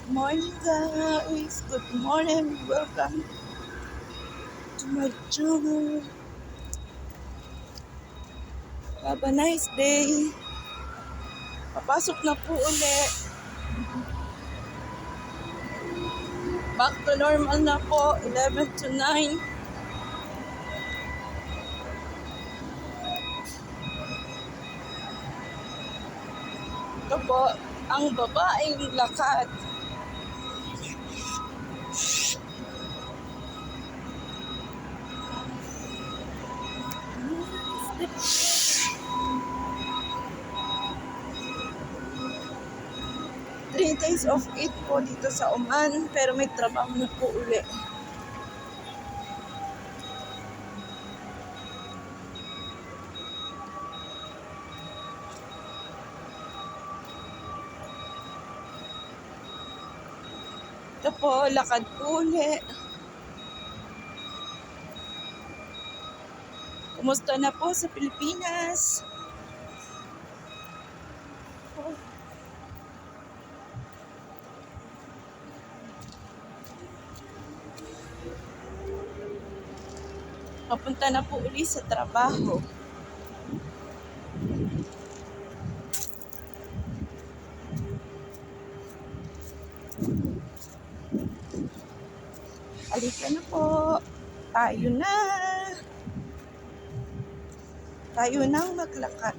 Morning guys! Good morning! Welcome to my channel. Have a nice day. Papasok na po uli. Back to normal na po. 11 to 9. Ito po ang babaeng lakad. Three days of it po dito sa Oman, pero may trabaho na po uli. Ito po, lakad po uli. Kumusta na po sa Pilipinas? Papunta na po uli sa trabaho. Alika na po. Tayo na. Tayo nang maglakad.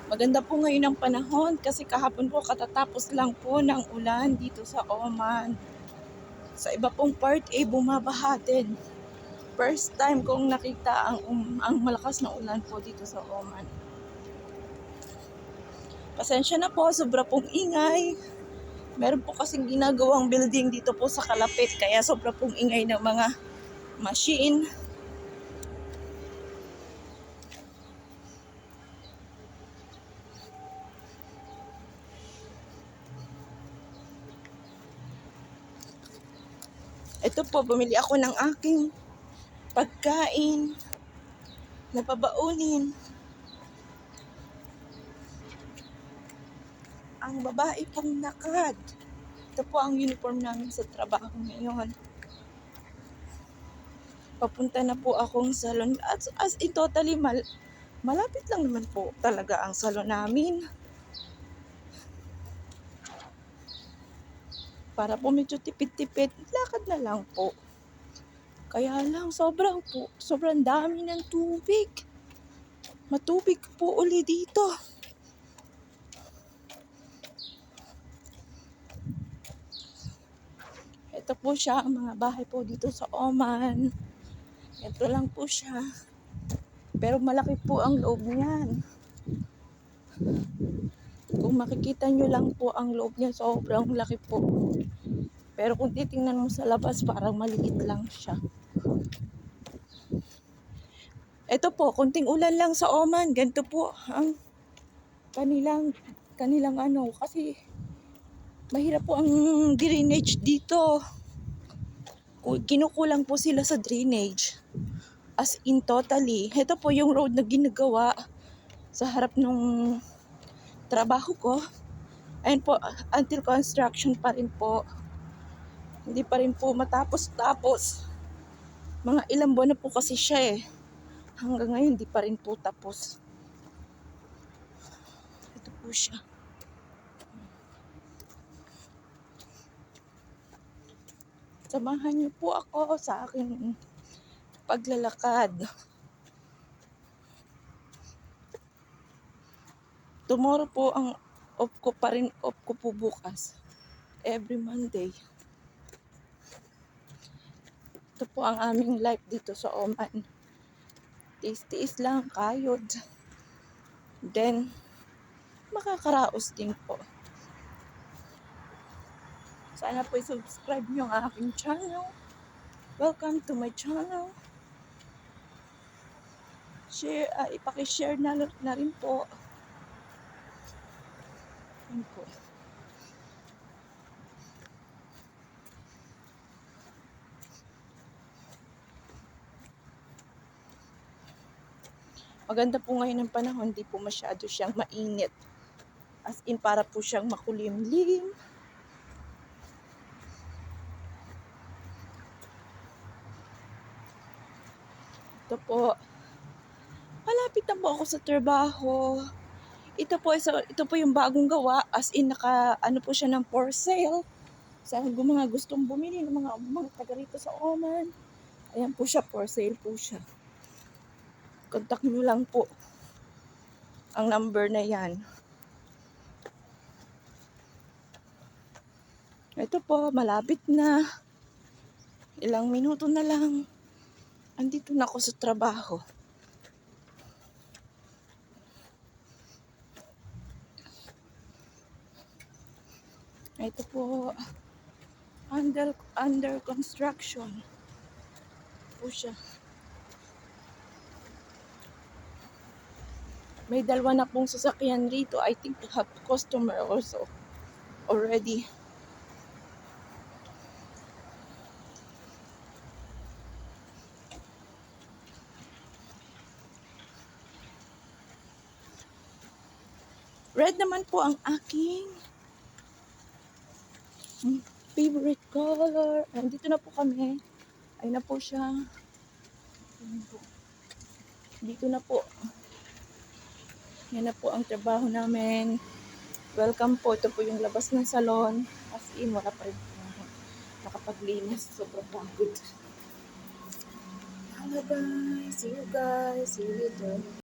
Maganda po ngayon ang panahon kasi kahapon po katatapos lang po ng ulan dito sa Oman. Sa iba pong part bumabaha din. First time kong nakita ang malakas na ulan po dito sa Oman. Pasensya na po, sobra pong ingay. Meron po kasing ginagawang building dito po sa kalapit kaya sobra pong ingay ng mga machine. Ito po, bumili ako ng aking pagkain na pabaunin. Ang babae pong nakad. Ito po ang uniform namin sa trabaho ngayon. Papunta na po akong salon. As in totally malapit lang naman po talaga ang salon namin. Para po medyo tipid-tipid, lakad na lang po. Kaya lang sobrang dami ng tubig. Matubig po uli dito. Ito po siya, ang mga bahay po dito sa Oman. Ito lang po siya. Pero malaki po ang loob niyan. Kung makikita nyo lang po ang loob niya, sobrang laki po. Pero kung titingnan mo sa labas, parang maliit lang siya. Ito po, kunting ulan lang sa Oman. Ganito po ang kanilang kasi mahirap po ang drainage dito. Kinukulang po sila sa drainage. As in totally. Ito po yung road na ginagawa sa harap ng trabaho ko. Ayun po, until construction pa rin po. Hindi pa rin po matapos-tapos. Mga ilang buwan na po kasi siya eh. Hanggang ngayon, hindi pa rin po tapos. Ito po siya. Samahan niyo po ako sa aking paglalakad. Tomorrow po ang off ko po bukas. Every Monday. Ito po ang aming life dito sa Oman. Tiis-tiis lang, kayod. Then, makakaraos din po. Sana po i-subscribe nyo ang aking channel. Welcome to my channel. Share, ipaki-share na rin po. Yun po. Maganda po ngayon ang panahon, hindi po masyado siyang mainit. As in, para po siyang makulimlim. Ito po. Malapit na po ako sa trabaho. Ito po yung bagong gawa. As in, ano po siya ng for sale. Sa mga gustong bumili ng mga taga rito sa Oman. Ayan po siya, for sale po siya. Contact nyo lang po ang number na yan. Ito po, malapit na. Ilang minuto na lang. Andito na ako sa trabaho. Ito po, under construction po siya. May dalawa na pong sasakyan rito. I think we have customer also already. Red naman po ang aking favorite color. Andito na po kami. Ayun na po siya. Dito na po. Yan na po ang trabaho namin. Welcome po. Ito po yung labas ng salon. As in, wala pa rin nakapaglinis. Sobrang pagod. Hello guys. See you guys. See you later.